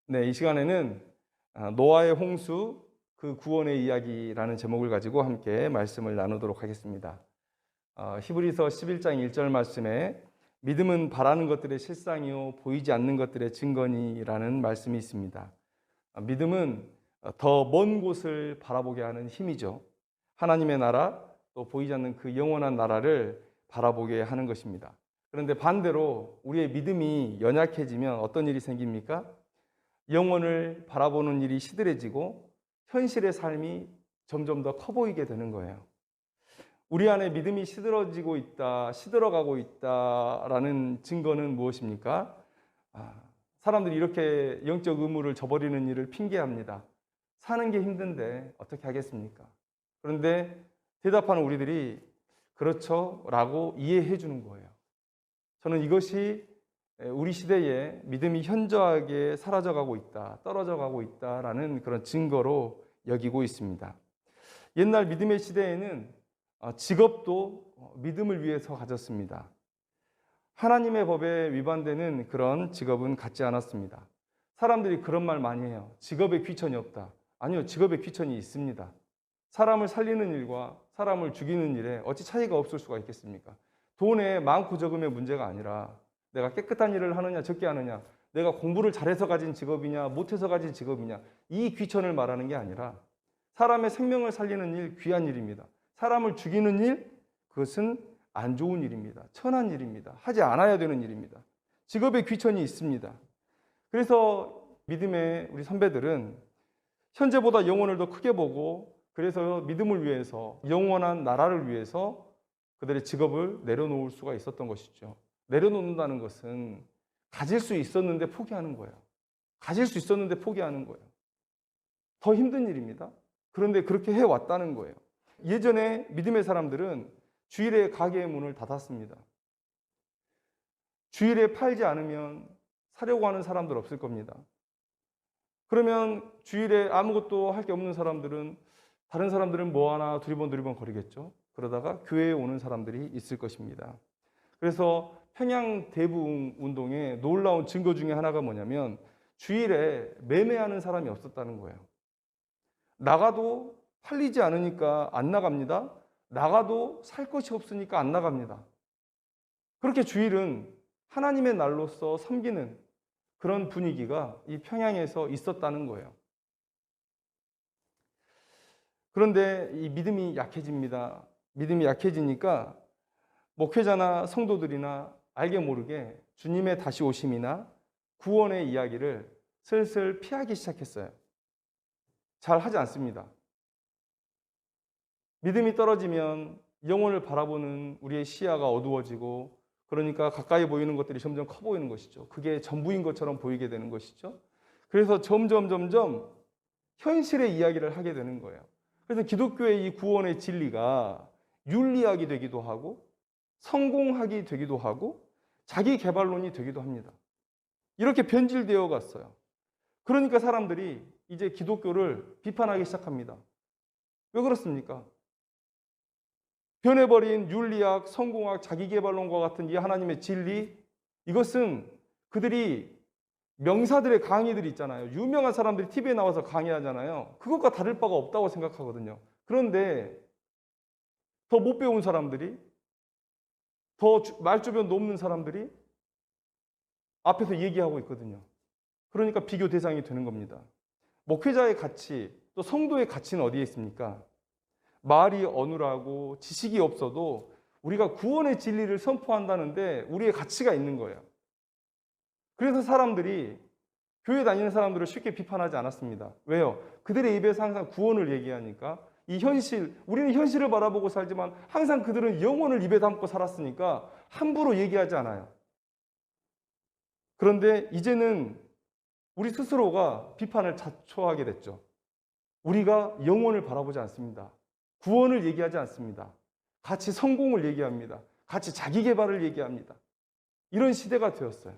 네, 이 시간에는 노아의 홍수, 그 구원의 이야기라는 제목을 가지고 함께 말씀을 나누도록 하겠습니다. 히브리서 11장 1절 말씀에 믿음은 바라는 것들의 실상이요 보이지 않는 것들의 증거니라는 말씀이 있습니다. 믿음은 더 먼 곳을 바라보게 하는 힘이죠. 하나님의 나라, 또 보이지 않는 그 영원한 나라를 바라보게 하는 것입니다. 그런데 반대로 우리의 믿음이 연약해지면 어떤 일이 생깁니까? 영혼을 바라보는 일이 시들해지고 현실의 삶이 점점 더 커 보이게 되는 거예요. 우리 안에 믿음이 시들어지고 있다, 시들어가고 있다라는 증거는 무엇입니까? 사람들이 이렇게 영적 의무를 저버리는 일을 핑계합니다. 사는 게 힘든데 어떻게 하겠습니까? 그런데 대답하는 우리들이 그렇죠 라고 이해해 주는 거예요. 저는 이것이 우리 시대에 믿음이 현저하게 사라져가고 있다, 떨어져가고 있다라는 그런 증거로 여기고 있습니다. 옛날 믿음의 시대에는 직업도 믿음을 위해서 가졌습니다. 하나님의 법에 위반되는 그런 직업은 갖지 않았습니다. 사람들이 그런 말 많이 해요. 직업에 귀천이 없다. 아니요, 직업에 귀천이 있습니다. 사람을 살리는 일과 사람을 죽이는 일에 어찌 차이가 없을 수가 있겠습니까? 돈의 많고 적음의 문제가 아니라 내가 깨끗한 일을 하느냐 적게 하느냐, 내가 공부를 잘해서 가진 직업이냐 못해서 가진 직업이냐, 이 귀천을 말하는 게 아니라 사람의 생명을 살리는 일 귀한 일입니다. 사람을 죽이는 일, 그것은 안 좋은 일입니다. 천한 일입니다. 하지 않아야 되는 일입니다. 직업에 귀천이 있습니다. 그래서 믿음의 우리 선배들은 현재보다 영혼을 더 크게 보고, 그래서 믿음을 위해서, 영원한 나라를 위해서 그들의 직업을 내려놓을 수가 있었던 것이죠. 내려놓는다는 것은 가질 수 있었는데 포기하는 거예요. 가질 수 있었는데 포기하는 거예요. 더 힘든 일입니다. 그런데 그렇게 해왔다는 거예요. 예전에 믿음의 사람들은 주일에 가게의 문을 닫았습니다. 주일에 팔지 않으면 사려고 하는 사람들 없을 겁니다. 그러면 주일에 아무것도 할 게 없는 사람들은, 다른 사람들은 뭐 하나 두리번 거리겠죠. 그러다가 교회에 오는 사람들이 있을 것입니다. 그래서 평양 대부흥 운동의 놀라운 증거 중에 하나가 뭐냐면 주일에 매매하는 사람이 없었다는 거예요. 나가도 팔리지 않으니까 안 나갑니다. 나가도 살 것이 없으니까 안 나갑니다. 그렇게 주일은 하나님의 날로서 섬기는 그런 분위기가 이 평양에서 있었다는 거예요. 그런데 이 믿음이 약해집니다. 믿음이 약해지니까 목회자나 성도들이나 알게 모르게 주님의 다시 오심이나 구원의 이야기를 슬슬 피하기 시작했어요. 잘 하지 않습니다. 믿음이 떨어지면 영혼을 바라보는 우리의 시야가 어두워지고, 그러니까 가까이 보이는 것들이 점점 커 보이는 것이죠. 그게 전부인 것처럼 보이게 되는 것이죠. 그래서 점점 현실의 이야기를 하게 되는 거예요. 그래서 기독교의 이 구원의 진리가 윤리학이 되기도 하고 성공학이 되기도 하고 자기 개발론이 되기도 합니다. 이렇게 변질되어 갔어요. 그러니까 사람들이 이제 기독교를 비판하기 시작합니다. 왜 그렇습니까? 변해버린 윤리학, 성공학, 자기개발론과 같은 이 하나님의 진리, 이것은 그들이 명사들의 강의들이 있잖아요. 유명한 사람들이 TV에 나와서 강의하잖아요. 그것과 다를 바가 없다고 생각하거든요. 그런데 더 못 배운 사람들이, 더 말주변 높는 사람들이 앞에서 얘기하고 있거든요. 그러니까 비교 대상이 되는 겁니다. 목회자의 가치, 또 성도의 가치는 어디에 있습니까? 말이 어눌하고 지식이 없어도 우리가 구원의 진리를 선포한다는데 우리의 가치가 있는 거예요. 그래서 사람들이, 교회 다니는 사람들을 쉽게 비판하지 않았습니다. 왜요? 그들의 입에서 항상 구원을 얘기하니까, 이 현실, 우리는 현실을 바라보고 살지만 항상 그들은 영혼을 입에 담고 살았으니까 함부로 얘기하지 않아요. 그런데 이제는 우리 스스로가 비판을 자초하게 됐죠. 우리가 영혼을 바라보지 않습니다. 구원을 얘기하지 않습니다. 같이 성공을 얘기합니다. 같이 자기 개발을 얘기합니다. 이런 시대가 되었어요.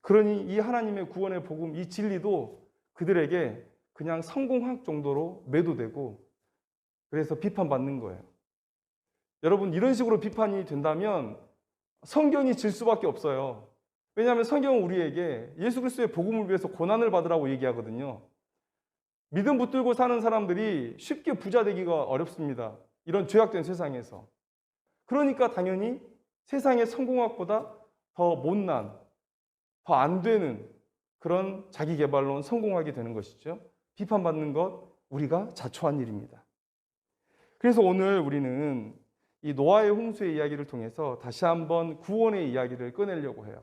그러니 이 하나님의 구원의 복음, 이 진리도 그들에게 그냥 성공학 정도로 매도되고, 그래서 비판받는 거예요. 여러분, 이런 식으로 비판이 된다면 성경이 질 수밖에 없어요. 왜냐하면 성경은 우리에게 예수 그리스도의 복음을 위해서 고난을 받으라고 얘기하거든요. 믿음 붙들고 사는 사람들이 쉽게 부자 되기가 어렵습니다. 이런 죄악된 세상에서. 그러니까 당연히 세상의 성공학보다 더 못난, 더 안 되는 그런 자기 개발론 성공하게 되는 것이죠. 비판받는 것 우리가 자초한 일입니다. 그래서 오늘 우리는 이 노아의 홍수의 이야기를 통해서 다시 한번 구원의 이야기를 꺼내려고 해요.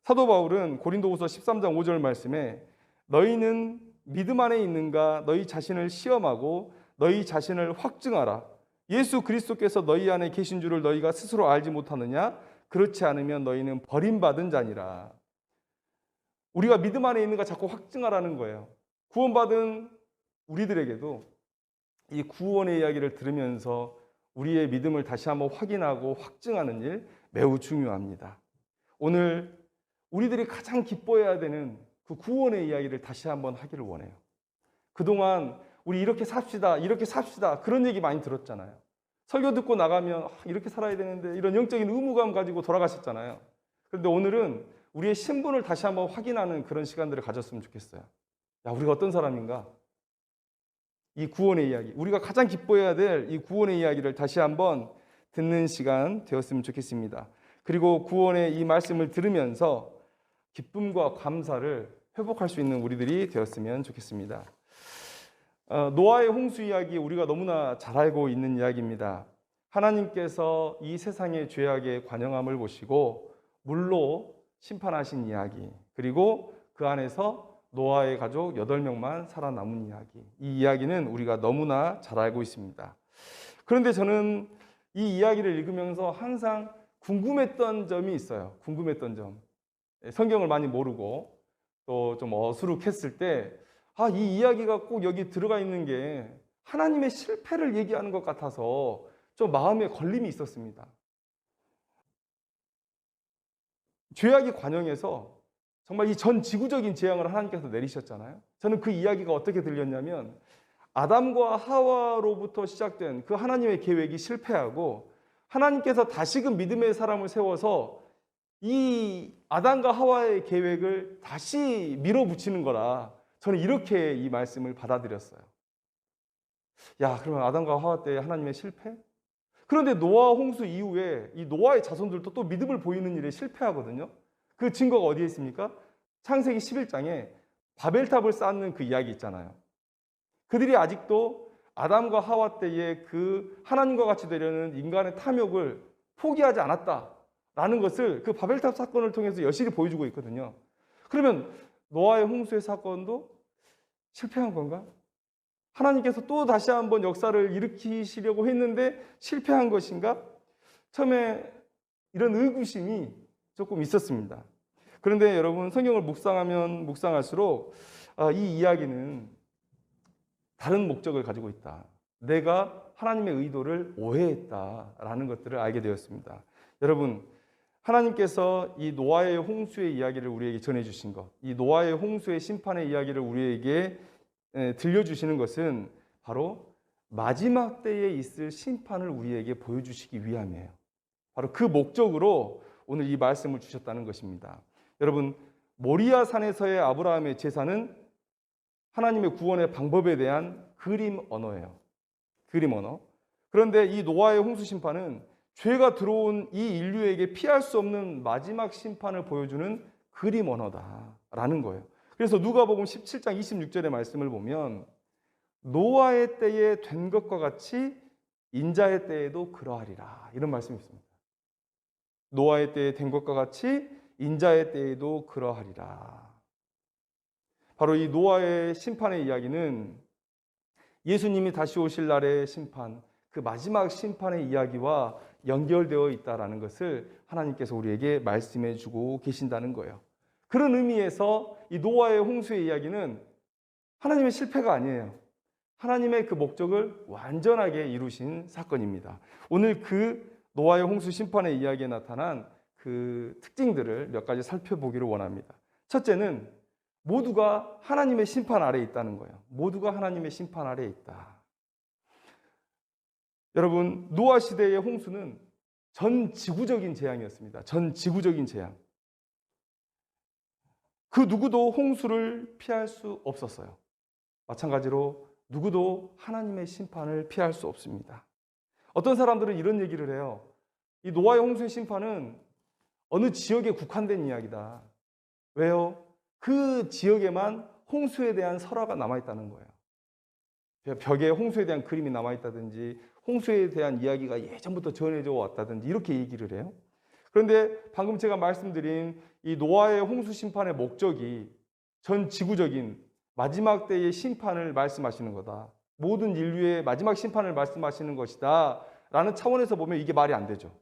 사도 바울은 고린도후서 13장 5절 말씀에 너희는 믿음 안에 있는가 너희 자신을 시험하고 너희 자신을 확증하라. 예수 그리스도께서 너희 안에 계신 줄을 너희가 스스로 알지 못하느냐? 그렇지 않으면 너희는 버림받은 자니라. 우리가 믿음 안에 있는가 자꾸 확증하라는 거예요. 구원받은 우리들에게도 이 구원의 이야기를 들으면서 우리의 믿음을 다시 한번 확인하고 확증하는 일 매우 중요합니다. 오늘 우리들이 가장 기뻐해야 되는 그 구원의 이야기를 다시 한번 하기를 원해요. 그동안 우리 이렇게 삽시다, 이렇게 삽시다 그런 얘기 많이 들었잖아요. 설교 듣고 나가면 이렇게 살아야 되는데 이런 영적인 의무감 가지고 돌아가셨잖아요. 그런데 오늘은 우리의 신분을 다시 한번 확인하는 그런 시간들을 가졌으면 좋겠어요. 야, 우리가 어떤 사람인가? 이 구원의 이야기, 우리가 가장 기뻐해야 될 이 구원의 이야기를 다시 한번 듣는 시간 되었으면 좋겠습니다. 그리고 구원의 이 말씀을 들으면서 기쁨과 감사를 회복할 수 있는 우리들이 되었으면 좋겠습니다. 노아의 홍수 이야기 우리가 너무나 잘 알고 있는 이야기입니다. 하나님께서 이 세상의 죄악의 관영함을 보시고 물로 심판하신 이야기, 그리고 그 안에서 노아의 가족 8명만 살아남은 이야기. 이 이야기는 우리가 너무나 잘 알고 있습니다. 그런데 저는 이 이야기를 읽으면서 항상 궁금했던 점이 있어요. 궁금했던 점. 성경을 많이 모르고 또 좀 어수룩했을 때 이 이야기가 꼭 여기 들어가 있는 게 하나님의 실패를 얘기하는 것 같아서 좀 마음에 걸림이 있었습니다. 죄악의 관영에서 정말 이 전 지구적인 재앙을 하나님께서 내리셨잖아요. 저는 그 이야기가 어떻게 들렸냐면 아담과 하와로부터 시작된 그 하나님의 계획이 실패하고 하나님께서 다시금 믿음의 사람을 세워서 이 아담과 하와의 계획을 다시 밀어붙이는 거라 저는 이렇게 이 말씀을 받아들였어요. 야, 그러면 아담과 하와 때 하나님의 실패? 그런데 노아 홍수 이후에 이 노아의 자손들도 또 믿음을 보이는 일에 실패하거든요. 그 증거가 어디에 있습니까? 창세기 11장에 바벨탑을 쌓는 그 이야기 있잖아요. 그들이 아직도 아담과 하와 때의 그 하나님과 같이 되려는 인간의 탐욕을 포기하지 않았다라는 것을 그 바벨탑 사건을 통해서 여실히 보여주고 있거든요. 그러면 노아의 홍수의 사건도 실패한 건가? 하나님께서 또 다시 한번 역사를 일으키시려고 했는데 실패한 것인가? 처음에 이런 의구심이 조금 있었습니다. 그런데 여러분 성경을 묵상하면 묵상할수록 이 이야기는 다른 목적을 가지고 있다. 내가 하나님의 의도를 오해했다라는 것들을 알게 되었습니다. 여러분, 하나님께서 이 노아의 홍수의 이야기를 우리에게 전해주신 것, 이 노아의 홍수의 심판의 이야기를 우리에게 들려주시는 것은 바로 마지막 때에 있을 심판을 우리에게 보여주시기 위함이에요. 바로 그 목적으로 오늘 이 말씀을 주셨다는 것입니다. 여러분, 모리아 산에서의 아브라함의 제사는 하나님의 구원의 방법에 대한 그림 언어예요. 그림 언어. 그런데 이 노아의 홍수 심판은 죄가 들어온 이 인류에게 피할 수 없는 마지막 심판을 보여주는 그림 언어다라는 거예요. 그래서 누가복음 17장 26절의 말씀을 보면 노아의 때에 된 것과 같이 인자의 때에도 그러하리라 이런 말씀이 있습니다. 노아의 때에 된 것과 같이 인자의 때에도 그러하리라. 바로 이 노아의 심판의 이야기는 예수님이 다시 오실 날의 심판, 그 마지막 심판의 이야기와 연결되어 있다는 것을 하나님께서 우리에게 말씀해 주고 계신다는 거예요. 그런 의미에서 이 노아의 홍수의 이야기는 하나님의 실패가 아니에요. 하나님의 그 목적을 완전하게 이루신 사건입니다. 오늘 그 노아의 홍수 심판의 이야기에 나타난 그 특징들을 몇 가지 살펴보기를 원합니다. 첫째는 모두가 하나님의 심판 아래에 있다는 거예요. 모두가 하나님의 심판 아래에 있다. 여러분, 노아 시대의 홍수는 전 지구적인 재앙이었습니다. 전 지구적인 재앙. 그 누구도 홍수를 피할 수 없었어요. 마찬가지로 누구도 하나님의 심판을 피할 수 없습니다. 어떤 사람들은 이런 얘기를 해요. 이 노아의 홍수의 심판은 어느 지역에 국한된 이야기다. 왜요? 그 지역에만 홍수에 대한 설화가 남아있다는 거예요. 벽에 홍수에 대한 그림이 남아있다든지 홍수에 대한 이야기가 예전부터 전해져 왔다든지 이렇게 얘기를 해요. 그런데 방금 제가 말씀드린 이 노아의 홍수 심판의 목적이 전 지구적인 마지막 때의 심판을 말씀하시는 거다. 모든 인류의 마지막 심판을 말씀하시는 것이다. 라는 차원에서 보면 이게 말이 안 되죠.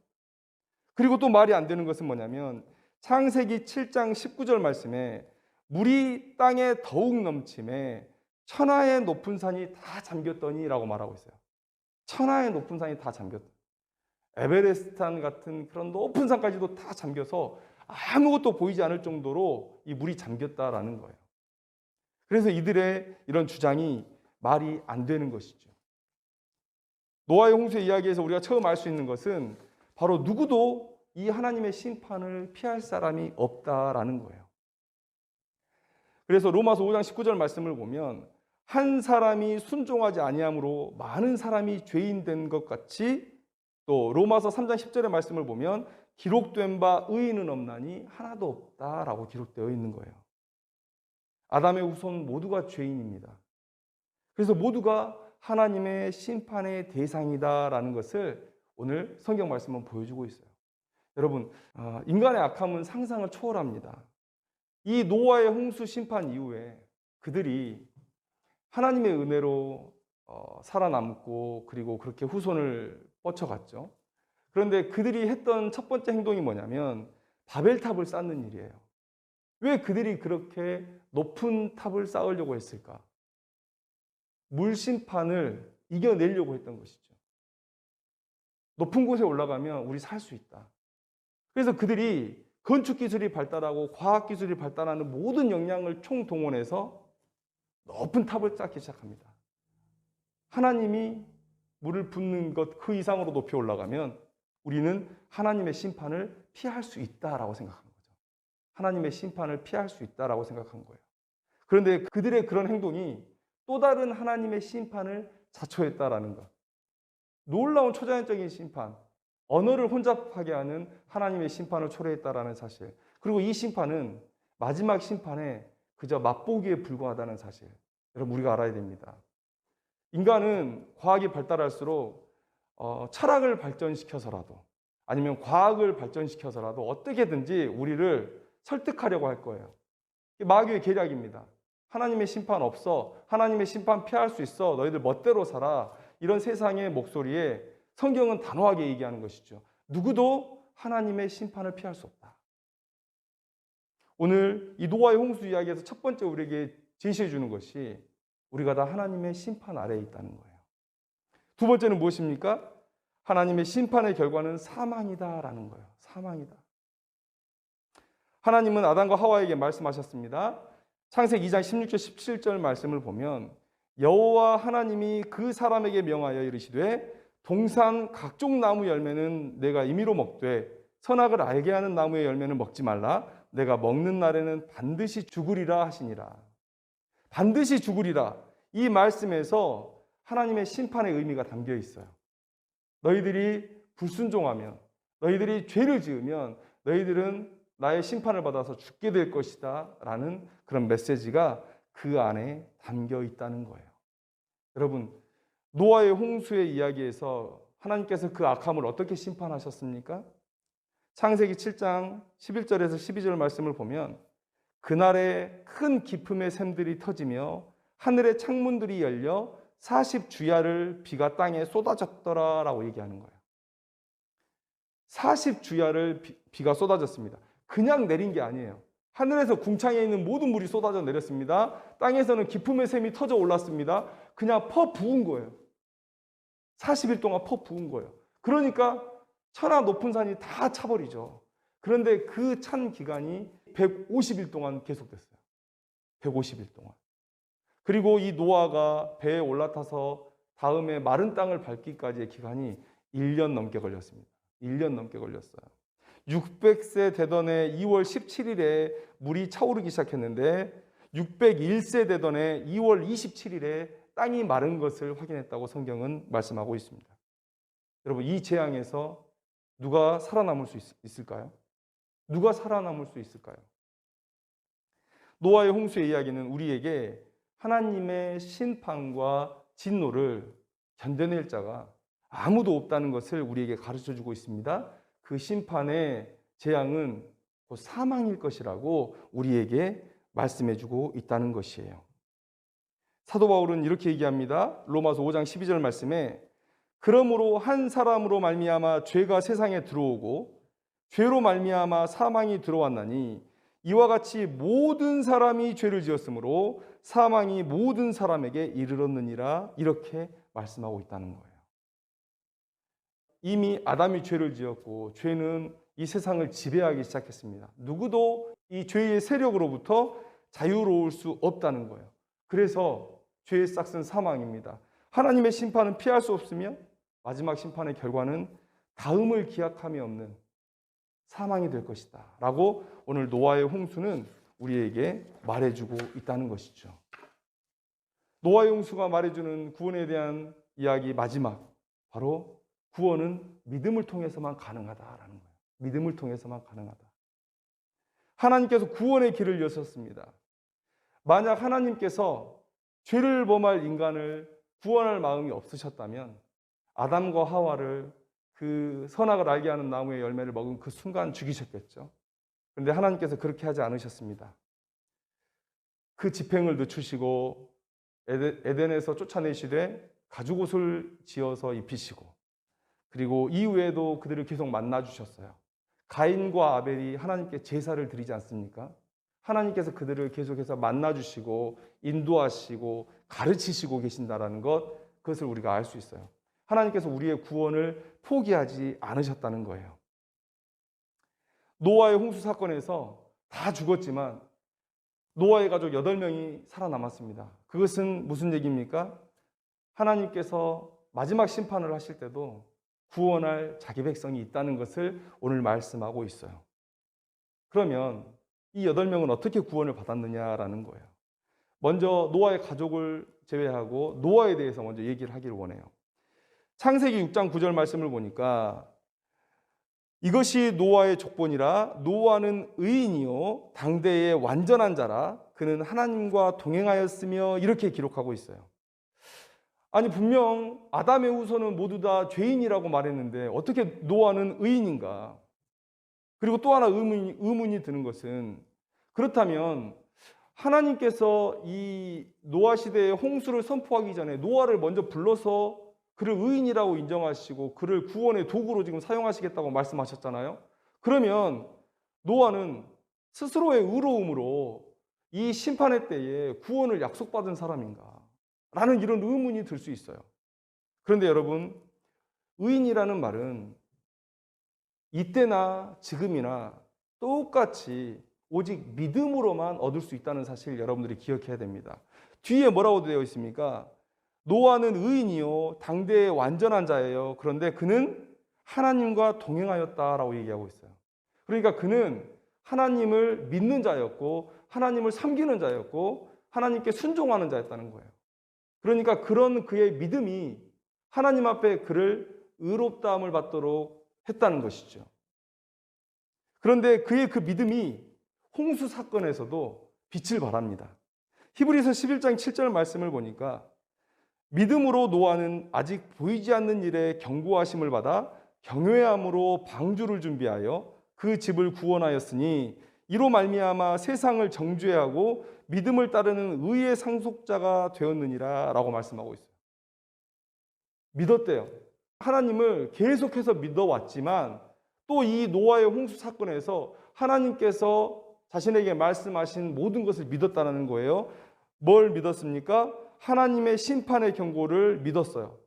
그리고 또 말이 안 되는 것은 뭐냐면 창세기 7장 19절 말씀에 물이 땅에 더욱 넘침에 천하의 높은 산이 다 잠겼더니 라고 말하고 있어요. 천하의 높은 산이 다 잠겼다. 에베레스트산 같은 그런 높은 산까지도 다 잠겨서 아무것도 보이지 않을 정도로 이 물이 잠겼다라는 거예요. 그래서 이들의 이런 주장이 말이 안 되는 것이죠. 노아의 홍수의 이야기에서 우리가 처음 알 수 있는 것은 바로 누구도 이 하나님의 심판을 피할 사람이 없다라는 거예요. 그래서 로마서 5장 19절 말씀을 보면 한 사람이 순종하지 아니함으로 많은 사람이 죄인 된 것 같이 또 로마서 3장 10절의 말씀을 보면 기록된 바 의인은 없나니 하나도 없다라고 기록되어 있는 거예요. 아담의 후손 모두가 죄인입니다. 그래서 모두가 하나님의 심판의 대상이다라는 것을 오늘 성경 말씀은 보여주고 있어요. 여러분, 인간의 악함은 상상을 초월합니다. 이 노아의 홍수 심판 이후에 그들이 하나님의 은혜로 살아남고 그리고 그렇게 후손을 뻗쳐갔죠. 그런데 그들이 했던 첫 번째 행동이 뭐냐면 바벨탑을 쌓는 일이에요. 왜 그들이 그렇게 높은 탑을 쌓으려고 했을까? 물 심판을 이겨내려고 했던 것이죠. 높은 곳에 올라가면 우리 살 수 있다. 그래서 그들이 건축 기술이 발달하고 과학 기술이 발달하는 모든 역량을 총동원해서 높은 탑을 쌓기 시작합니다. 하나님이 물을 붓는 것 그 이상으로 높이 올라가면 우리는 하나님의 심판을 피할 수 있다라고 생각한 거죠. 하나님의 심판을 피할 수 있다라고 생각한 거예요. 그런데 그들의 그런 행동이 또 다른 하나님의 심판을 자초했다라는 것. 놀라운 초자연적인 심판, 언어를 혼잡하게 하는 하나님의 심판을 초래했다라는 사실. 그리고 이 심판은 마지막 심판에 그저 맛보기에 불과하다는 사실. 여러분 우리가 알아야 됩니다. 인간은 과학이 발달할수록 철학을 발전시켜서라도 아니면 과학을 발전시켜서라도 어떻게든지 우리를 설득하려고 할 거예요. 마귀의 계략입니다. 하나님의 심판 없어. 하나님의 심판 피할 수 있어. 너희들 멋대로 살아. 이런 세상의 목소리에 성경은 단호하게 얘기하는 것이죠. 누구도 하나님의 심판을 피할 수 없다. 오늘 이 노아의 홍수 이야기에서 첫 번째 우리에게 제시해 주는 것이 우리가 다 하나님의 심판 아래에 있다는 거예요. 두 번째는 무엇입니까? 하나님의 심판의 결과는 사망이다라는 거예요. 사망이다. 하나님은 아담과 하와에게 말씀하셨습니다. 창세기 2장 16절 17절 말씀을 보면 여호와 하나님이 그 사람에게 명하여 이르시되 동산 각종 나무 열매는 내가 임의로 먹되 선악을 알게 하는 나무의 열매는 먹지 말라. 내가 먹는 날에는 반드시 죽으리라 하시니라. 반드시 죽으리라. 이 말씀에서 하나님의 심판의 의미가 담겨 있어요. 너희들이 불순종하면, 너희들이 죄를 지으면 너희들은 나의 심판을 받아서 죽게 될 것이다 라는 그런 메시지가 그 안에 담겨 있다는 거예요. 여러분, 노아의 홍수의 이야기에서 하나님께서 그 악함을 어떻게 심판하셨습니까? 창세기 7장 11절에서 12절 말씀을 보면 그날에 큰 기품의 샘들이 터지며 하늘의 창문들이 열려 40주야를 비가 땅에 쏟아졌더라 라고 얘기하는 거예요. 40주야를 비가 쏟아졌습니다. 그냥 내린 게 아니에요. 하늘에서 궁창에 있는 모든 물이 쏟아져 내렸습니다. 땅에서는 기품의 샘이 터져 올랐습니다. 그냥 퍼 부은 거예요. 40일 동안 퍼 부은 거예요. 그러니까 천하 높은 산이 다 차버리죠. 그런데 그 찬 기간이 150일 동안 계속됐어요. 150일 동안. 그리고 이 노아가 배에 올라타서 다음에 마른 땅을 밟기까지의 기간이 1년 넘게 걸렸습니다. 1년 넘게 걸렸어요. 600세 되던 해 2월 17일에 물이 차오르기 시작했는데 601세 되던 해 2월 27일에 땅이 마른 것을 확인했다고 성경은 말씀하고 있습니다. 여러분, 이 재앙에서 누가 살아남을 수 있을까요? 누가 살아남을 수 있을까요? 노아의 홍수의 이야기는 우리에게 하나님의 심판과 진노를 견뎌낼 자가 아무도 없다는 것을 우리에게 가르쳐주고 있습니다. 그 심판의 재앙은 곧 사망일 것이라고 우리에게 말씀해주고 있다는 것이에요. 사도 바울은 이렇게 얘기합니다. 로마서 5장 12절 말씀에 그러므로 한 사람으로 말미암아 죄가 세상에 들어오고 죄로 말미암아 사망이 들어왔나니 이와 같이 모든 사람이 죄를 지었으므로 사망이 모든 사람에게 이르렀느니라, 이렇게 말씀하고 있다는 거예요. 이미 아담이 죄를 지었고 죄는 이 세상을 지배하기 시작했습니다. 누구도 이 죄의 세력으로부터 자유로울 수 없다는 거예요. 그래서 죄의 싹은 사망입니다. 하나님의 심판은 피할 수 없으며 마지막 심판의 결과는 다음을 기약함이 없는 사망이 될 것이다 라고 오늘 노아의 홍수는 우리에게 말해주고 있다는 것이죠. 노아의 홍수가 말해주는 구원에 대한 이야기 마지막, 바로 구원은 믿음을 통해서만 가능하다라는 거예요. 믿음을 통해서만 가능하다. 하나님께서 구원의 길을 여셨습니다. 만약 하나님께서 죄를 범할 인간을 구원할 마음이 없으셨다면 아담과 하와를 그 선악을 알게 하는 나무의 열매를 먹은 그 순간 죽이셨겠죠. 그런데 하나님께서 그렇게 하지 않으셨습니다. 그 집행을 늦추시고 에덴에서 쫓아내시되 가죽옷을 지어서 입히시고, 그리고 이후에도 그들을 계속 만나주셨어요. 가인과 아벨이 하나님께 제사를 드리지 않습니까? 하나님께서 그들을 계속해서 만나주시고 인도하시고 가르치시고 계신다는 것, 그것을 우리가 알 수 있어요. 하나님께서 우리의 구원을 포기하지 않으셨다는 거예요. 노아의 홍수 사건에서 다 죽었지만 노아의 가족 8명이 살아남았습니다. 그것은 무슨 얘기입니까? 하나님께서 마지막 심판을 하실 때도 구원할 자기 백성이 있다는 것을 오늘 말씀하고 있어요. 그러면 이 8명은 어떻게 구원을 받았느냐라는 거예요. 먼저 노아의 가족을 제외하고 노아에 대해서 먼저 얘기를 하기를 원해요. 창세기 6장 9절 말씀을 보니까 이것이 노아의 족본이라 노아는 의인이요 당대의 완전한 자라 그는 하나님과 동행하였으며, 이렇게 기록하고 있어요. 아니, 분명 아담의 후손은 모두 다 죄인이라고 말했는데 어떻게 노아는 의인인가? 그리고 또 하나 의문이 드는 것은, 그렇다면 하나님께서 이 노아 시대의 홍수를 선포하기 전에 노아를 먼저 불러서 그를 의인이라고 인정하시고 그를 구원의 도구로 지금 사용하시겠다고 말씀하셨잖아요. 그러면 노아는 스스로의 의로움으로 이 심판의 때에 구원을 약속받은 사람인가? 라는 이런 의문이 들 수 있어요. 그런데 여러분, 의인이라는 말은 이때나 지금이나 똑같이 오직 믿음으로만 얻을 수 있다는 사실 여러분들이 기억해야 됩니다. 뒤에 뭐라고 되어 있습니까? 노아는 의인이요 당대의 완전한 자예요. 그런데 그는 하나님과 동행하였다라고 얘기하고 있어요. 그러니까 그는 하나님을 믿는 자였고 하나님을 섬기는 자였고 하나님께 순종하는 자였다는 거예요. 그러니까 그런 그의 믿음이 하나님 앞에 그를 의롭다함을 받도록 했다는 것이죠. 그런데 그의 그 믿음이 홍수 사건에서도 빛을 발합니다. 히브리서 11장 7절 말씀을 보니까 믿음으로 노아는 아직 보이지 않는 일에 경고하심을 받아 경외함으로 방주를 준비하여 그 집을 구원하였으니 이로 말미암아 세상을 정죄하고 믿음을 따르는 의의 상속자가 되었느니라 라고 말씀하고 있어요. 믿었대요. 하나님을 계속해서 믿어왔지만 또 이 노아의 홍수 사건에서 하나님께서 자신에게 말씀하신 모든 것을 믿었다는 거예요. 뭘 믿었습니까? 하나님의 심판의 경고를 믿었어요.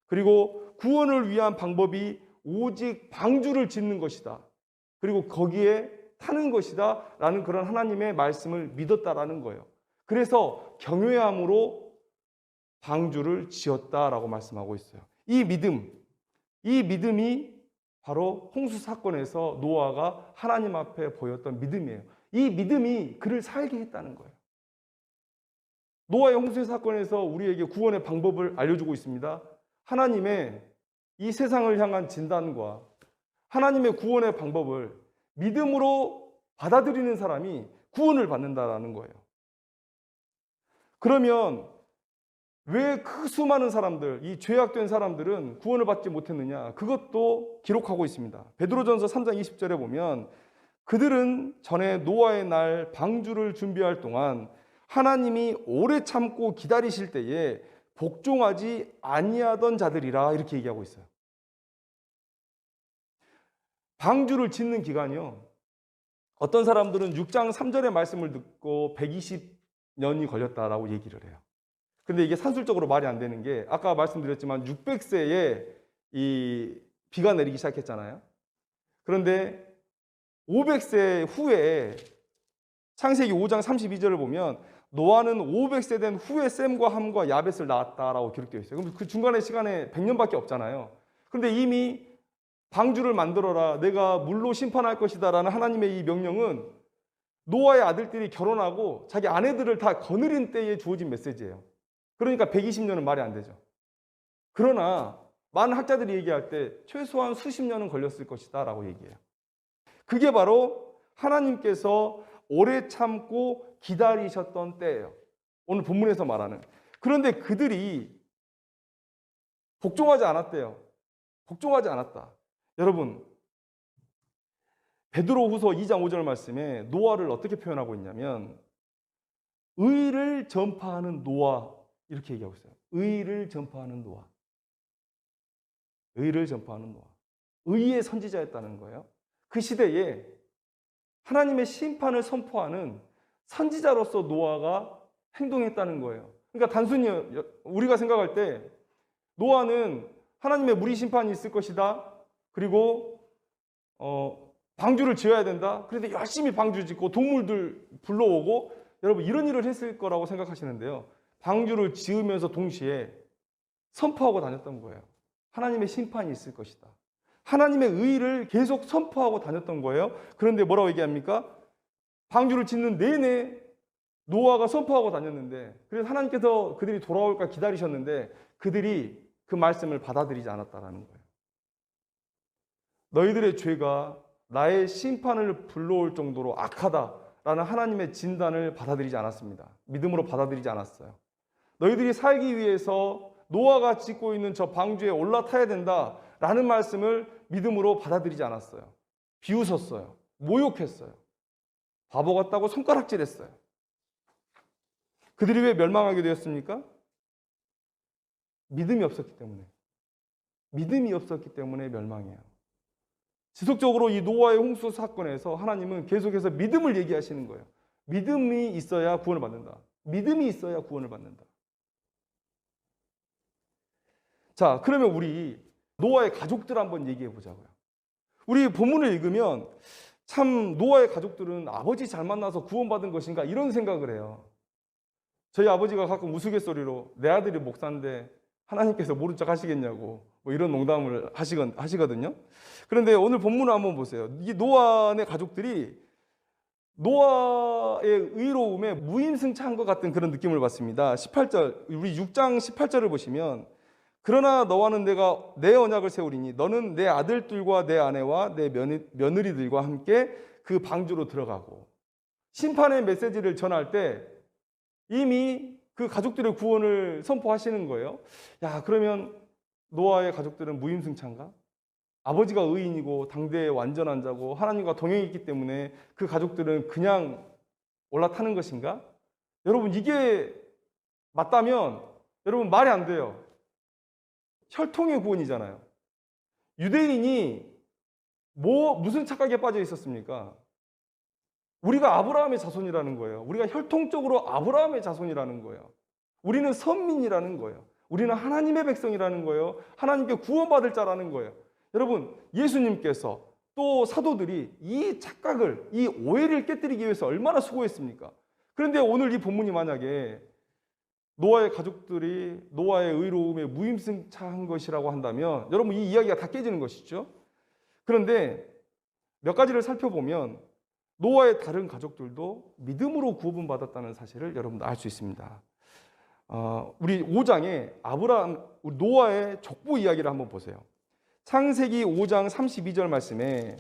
그리고 구원을 위한 방법이 오직 방주를 짓는 것이다. 그리고 거기에 타는 것이다 라는 그런 하나님의 말씀을 믿었다라는 거예요. 그래서 경외함으로 방주를 지었다라고 말씀하고 있어요. 이 믿음이 바로 홍수 사건에서 노아가 하나님 앞에 보였던 믿음이에요. 이 믿음이 그를 살게 했다는 거예요. 노아의 홍수 사건에서 우리에게 구원의 방법을 알려주고 있습니다. 하나님의 이 세상을 향한 진단과 하나님의 구원의 방법을 믿음으로 받아들이는 사람이 구원을 받는다라는 거예요. 그러면 왜 그 수많은 사람들, 이 죄악된 사람들은 구원을 받지 못했느냐? 그것도 기록하고 있습니다. 베드로전서 3장 20절에 보면 그들은 전에 노아의 날 방주를 준비할 동안 하나님이 오래 참고 기다리실 때에 복종하지 아니하던 자들이라 이렇게 얘기하고 있어요. 방주를 짓는 기간이요. 어떤 사람들은 6장 3절의 말씀을 듣고 120년이 걸렸다라고 얘기를 해요. 근데 이게 산술적으로 말이 안 되는 게 아까 말씀드렸지만 600세에 이 비가 내리기 시작했잖아요. 그런데 500세 후에 창세기 5장 32절을 보면 노아는 500세 된 후에 셈과 함과 야벳을 낳았다라고 기록되어 있어요. 그럼 그 중간의 시간에 100년밖에 없잖아요. 그런데 이미 방주를 만들어라, 내가 물로 심판할 것이다 라는 하나님의 이 명령은 노아의 아들들이 결혼하고 자기 아내들을 다 거느린 때에 주어진 메시지예요. 그러니까 120년은 말이 안 되죠. 그러나 많은 학자들이 얘기할 때 최소한 수십 년은 걸렸을 것이다 라고 얘기해요. 그게 바로 하나님께서 오래 참고 기다리셨던 때예요. 오늘 본문에서 말하는. 그런데 그들이 복종하지 않았대요. 복종하지 않았다. 여러분, 베드로후서 2장 5절 말씀에 노아를 어떻게 표현하고 있냐면 의를 전파하는 노아 이렇게 얘기하고 있어요. 의를 전파하는 노아. 의를 전파하는 노아. 의의 선지자였다는 거예요. 그 시대에 하나님의 심판을 선포하는 선지자로서 노아가 행동했다는 거예요. 그러니까 단순히 우리가 생각할 때 노아는 하나님의 무리 심판이 있을 것이다. 그리고 방주를 지어야 된다. 그런데 열심히 방주 짓고 동물들 불러오고 여러분 이런 일을 했을 거라고 생각하시는데요. 방주를 지으면서 동시에 선포하고 다녔던 거예요. 하나님의 심판이 있을 것이다. 하나님의 의를 계속 선포하고 다녔던 거예요. 그런데 뭐라고 얘기합니까? 방주를 짓는 내내 노아가 선포하고 다녔는데 그래서 하나님께서 그들이 돌아올까 기다리셨는데 그들이 그 말씀을 받아들이지 않았다라는 거예요. 너희들의 죄가 나의 심판을 불러올 정도로 악하다라는 하나님의 진단을 받아들이지 않았습니다. 믿음으로 받아들이지 않았어요. 너희들이 살기 위해서 노아가 짓고 있는 저 방주에 올라타야 된다라는 말씀을 믿음으로 받아들이지 않았어요. 비웃었어요. 모욕했어요. 바보 같다고 손가락질했어요. 그들이 왜 멸망하게 되었습니까? 믿음이 없었기 때문에. 믿음이 없었기 때문에 멸망이에요. 지속적으로 이 노아의 홍수 사건에서 하나님은 계속해서 믿음을 얘기하시는 거예요. 믿음이 있어야 구원을 받는다. 믿음이 있어야 구원을 받는다. 자, 그러면 우리 노아의 가족들 한번 얘기해 보자고요. 우리 본문을 읽으면 참 노아의 가족들은 아버지 잘 만나서 구원받은 것인가 이런 생각을 해요. 저희 아버지가 가끔 우스갯소리로 내 아들이 목사인데 하나님께서 모른 척 하시겠냐고 뭐 이런 농담을 하시거든요. 그런데 오늘 본문을 한번 보세요. 이 노아의 가족들이 노아의 의로움에 무임승차한 것 같은 그런 느낌을 받습니다. 18절, 우리 6장 18절을 보시면 그러나 너와는 내가 내 언약을 세우리니 너는 내 아들들과 내 아내와 내 며느리들과 함께 그 방주로 들어가고 심판의 메시지를 전할 때 이미 그 가족들의 구원을 선포하시는 거예요. 야, 그러면 노아의 가족들은 무임승차인가? 아버지가 의인이고 당대의 완전한 자고 하나님과 동행했기 때문에 그 가족들은 그냥 올라타는 것인가? 여러분 이게 맞다면 여러분 말이 안 돼요. 혈통의 구원이잖아요. 유대인이 무슨 착각에 빠져 있었습니까? 우리가 아브라함의 자손이라는 거예요. 우리가 혈통적으로 아브라함의 자손이라는 거예요. 우리는 선민이라는 거예요. 우리는 하나님의 백성이라는 거예요. 하나님께 구원받을 자라는 거예요. 여러분, 예수님께서 또 사도들이 이 착각을, 이 오해를 깨뜨리기 위해서 얼마나 수고했습니까? 그런데 오늘 이 본문이 만약에 노아의 가족들이 노아의 의로움에 무임승차한 것이라고 한다면 여러분 이 이야기가 다 깨지는 것이죠. 그런데 몇 가지를 살펴보면 노아의 다른 가족들도 믿음으로 구원 받았다는 사실을 여러분도 알 수 있습니다. 우리 5장에 우리 노아의 족보 이야기를 한번 보세요. 창세기 5장 32절 말씀에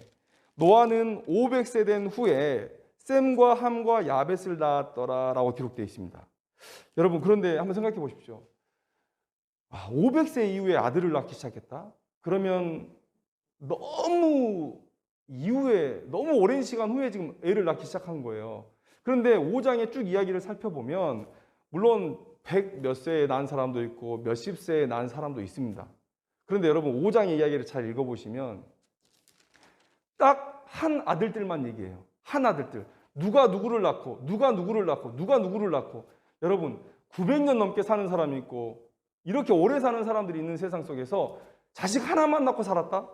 노아는 500세 된 후에 셈과 함과 야벳을 낳았더라라고 기록되어 있습니다. 여러분, 그런데 한번 생각해 보십시오. 500세 이후에 아들을 낳기 시작했다? 그러면 너무 오랜 시간 후에 지금 애를 낳기 시작한 거예요. 그런데 5장의 쭉 이야기를 살펴보면 물론 100 몇 세에 낳은 사람도 있고 몇십 세에 낳은 사람도 있습니다. 그런데 여러분 5장의 이야기를 잘 읽어보시면 딱 한 아들들만 얘기해요. 한 아들들. 누가 누구를 낳고 누가 누구를 낳고 누가 누구를 낳고. 여러분 900년 넘게 사는 사람이 있고 이렇게 오래 사는 사람들이 있는 세상 속에서 자식 하나만 낳고 살았다?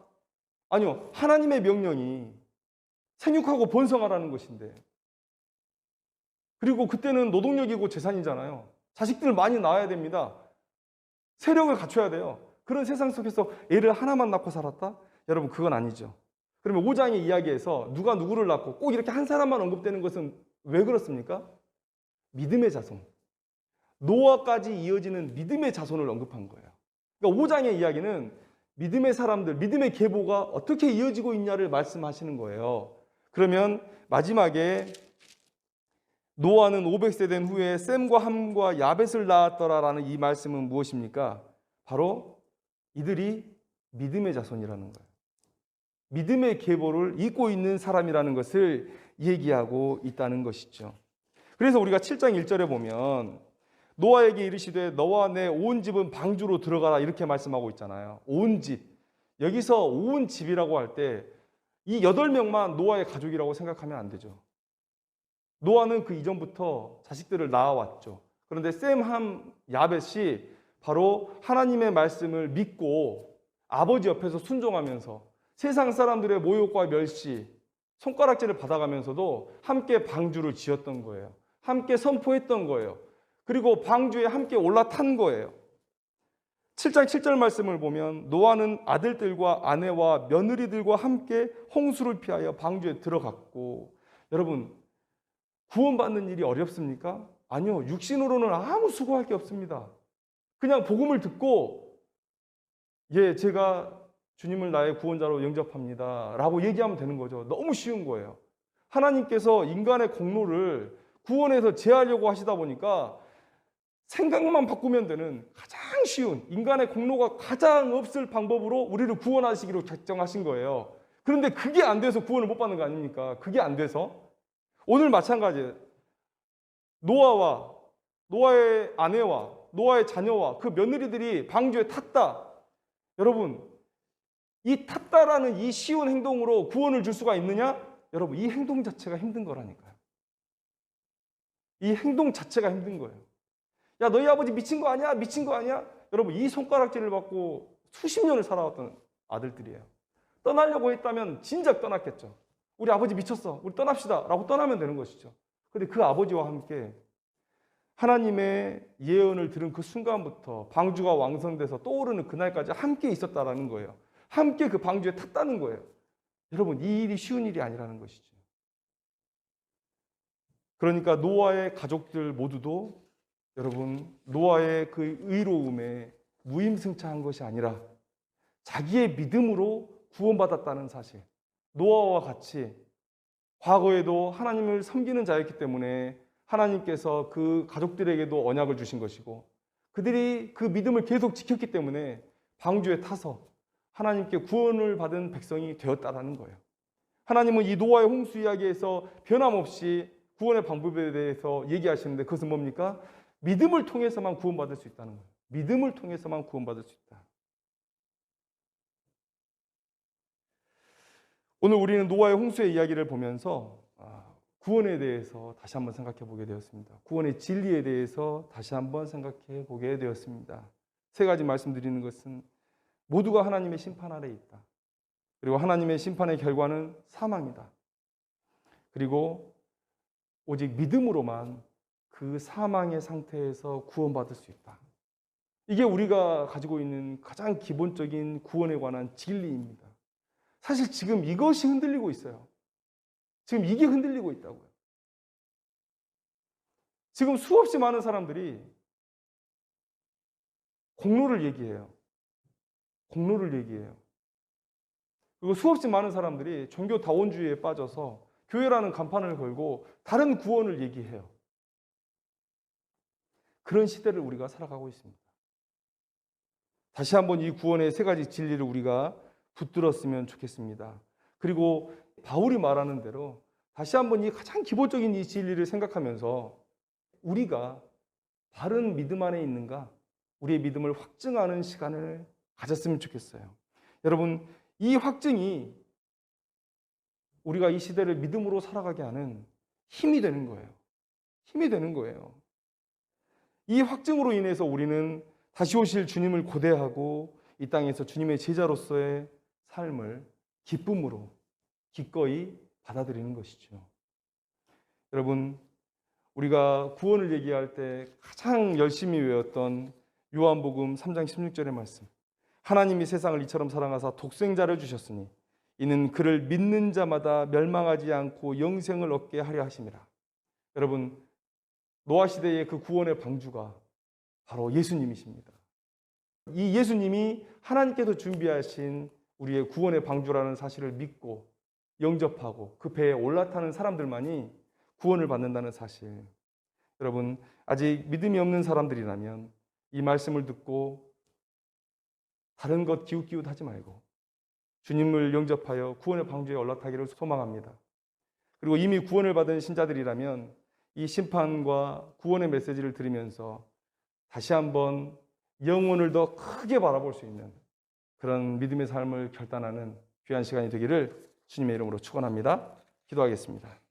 아니요. 하나님의 명령이 생육하고 번성하라는 것인데, 그리고 그때는 노동력이고 재산이잖아요. 자식들 많이 낳아야 됩니다. 세력을 갖춰야 돼요. 그런 세상 속에서 애를 하나만 낳고 살았다? 여러분 그건 아니죠. 그러면 5장의 이야기에서 누가 누구를 낳고 꼭 이렇게 한 사람만 언급되는 것은 왜 그렇습니까? 믿음의 자손. 노아까지 이어지는 믿음의 자손을 언급한 거예요. 그러니까 5장의 이야기는 믿음의 사람들, 믿음의 계보가 어떻게 이어지고 있냐를 말씀하시는 거예요. 그러면 마지막에 노아는 500세 된 후에 셈과 함과 야벳을 낳았더라라는 이 말씀은 무엇입니까? 바로 이들이 믿음의 자손이라는 거예요. 믿음의 계보를 잇고 있는 사람이라는 것을 얘기하고 있다는 것이죠. 그래서 우리가 7장 1절에 보면 노아에게 이르시되 너와 내 온 집은 방주로 들어가라 이렇게 말씀하고 있잖아요. 온 집. 여기서 온 집이라고 할 때 이 8명만 노아의 가족이라고 생각하면 안 되죠. 노아는 그 이전부터 자식들을 낳아왔죠. 그런데 셈, 함, 야벳이 바로 하나님의 말씀을 믿고 아버지 옆에서 순종하면서 세상 사람들의 모욕과 멸시, 손가락질을 받아가면서도 함께 방주를 지었던 거예요. 함께 선포했던 거예요. 그리고 방주에 함께 올라탄 거예요. 7장 7절 말씀을 보면 노아는 아들들과 아내와 며느리들과 함께 홍수를 피하여 방주에 들어갔고, 여러분 구원받는 일이 어렵습니까? 아니요. 육신으로는 아무 수고할 게 없습니다. 그냥 복음을 듣고 제가 주님을 나의 구원자로 영접합니다 라고 얘기하면 되는 거죠. 너무 쉬운 거예요. 하나님께서 인간의 공로를 구원해서 제하려고 하시다 보니까 생각만 바꾸면 되는 가장 쉬운, 인간의 공로가 가장 없을 방법으로 우리를 구원하시기로 결정하신 거예요. 그런데 그게 안 돼서 구원을 못 받는 거 아닙니까? 그게 안 돼서. 오늘 마찬가지예요. 노아의 아내와 노아의 자녀와 그 며느리들이 방주에 탔다. 여러분, 이 탔다라는 이 쉬운 행동으로 구원을 줄 수가 있느냐? 여러분, 이 행동 자체가 힘든 거라니까요. 이 행동 자체가 힘든 거예요. 야, 너희 아버지 미친 거 아니야? 미친 거 아니야? 여러분, 이 손가락질을 받고 수십 년을 살아왔던 아들들이에요. 떠나려고 했다면 진작 떠났겠죠. 우리 아버지 미쳤어. 우리 떠납시다. 라고 떠나면 되는 것이죠. 그런데 그 아버지와 함께 하나님의 예언을 들은 그 순간부터 방주가 왕성돼서 떠오르는 그날까지 함께 있었다라는 거예요. 함께 그 방주에 탔다는 거예요. 여러분, 이 일이 쉬운 일이 아니라는 것이죠. 그러니까 노아의 가족들 모두도 여러분, 노아의 그 의로움에 무임승차한 것이 아니라 자기의 믿음으로 구원받았다는 사실. 노아와 같이 과거에도 하나님을 섬기는 자였기 때문에 하나님께서 그 가족들에게도 언약을 주신 것이고, 그들이 그 믿음을 계속 지켰기 때문에 방주에 타서 하나님께 구원을 받은 백성이 되었다라는 거예요. 하나님은 이 노아의 홍수 이야기에서 변함없이 구원의 방법에 대해서 얘기하시는데 그것은 뭡니까? 믿음을 통해서만 구원받을 수 있다는 거예요. 믿음을 통해서만 구원받을 수 있다. 오늘 우리는 노아의 홍수의 이야기를 보면서 구원에 대해서 다시 한번 생각해 보게 되었습니다. 구원의 진리에 대해서 다시 한번 생각해 보게 되었습니다. 세 가지 말씀드리는 것은 모두가 하나님의 심판 아래에 있다. 그리고 하나님의 심판의 결과는 사망이다. 그리고 오직 믿음으로만 그 사망의 상태에서 구원받을 수 있다. 이게 우리가 가지고 있는 가장 기본적인 구원에 관한 진리입니다. 사실 지금 이것이 흔들리고 있어요. 지금 이게 흔들리고 있다고요. 지금 수없이 많은 사람들이 공로를 얘기해요. 공로를 얘기해요. 그리고 수없이 많은 사람들이 종교 다원주의에 빠져서 교회라는 간판을 걸고 다른 구원을 얘기해요. 그런 시대를 우리가 살아가고 있습니다. 다시 한번 이 구원의 세 가지 진리를 우리가 붙들었으면 좋겠습니다. 그리고 바울이 말하는 대로 다시 한번 이 가장 기본적인 이 진리를 생각하면서 우리가 바른 믿음 안에 있는가, 우리의 믿음을 확증하는 시간을 가졌으면 좋겠어요. 여러분, 이 확증이 우리가 이 시대를 믿음으로 살아가게 하는 힘이 되는 거예요. 힘이 되는 거예요. 이 확증으로 인해서 우리는 다시 오실 주님을 고대하고 이 땅에서 주님의 제자로서의 삶을 기쁨으로 기꺼이 받아들이는 것이죠. 여러분, 우리가 구원을 얘기할 때 가장 열심히 외웠던 요한복음 3장 16절의 말씀. 하나님이 세상을 이처럼 사랑하사 독생자를 주셨으니 이는 그를 믿는 자마다 멸망하지 않고 영생을 얻게 하려 하심이라. 여러분, 노아 시대의 그 구원의 방주가 바로 예수님이십니다. 이 예수님이 하나님께서 준비하신 우리의 구원의 방주라는 사실을 믿고 영접하고 그 배에 올라타는 사람들만이 구원을 받는다는 사실. 여러분, 아직 믿음이 없는 사람들이라면 이 말씀을 듣고 다른 것 기웃기웃하지 말고 주님을 영접하여 구원의 방주에 올라타기를 소망합니다. 그리고 이미 구원을 받은 신자들이라면 이 심판과 구원의 메시지를 들으면서 다시 한번 영혼을 더 크게 바라볼 수 있는 그런 믿음의 삶을 결단하는 귀한 시간이 되기를 주님의 이름으로 축원합니다. 기도하겠습니다.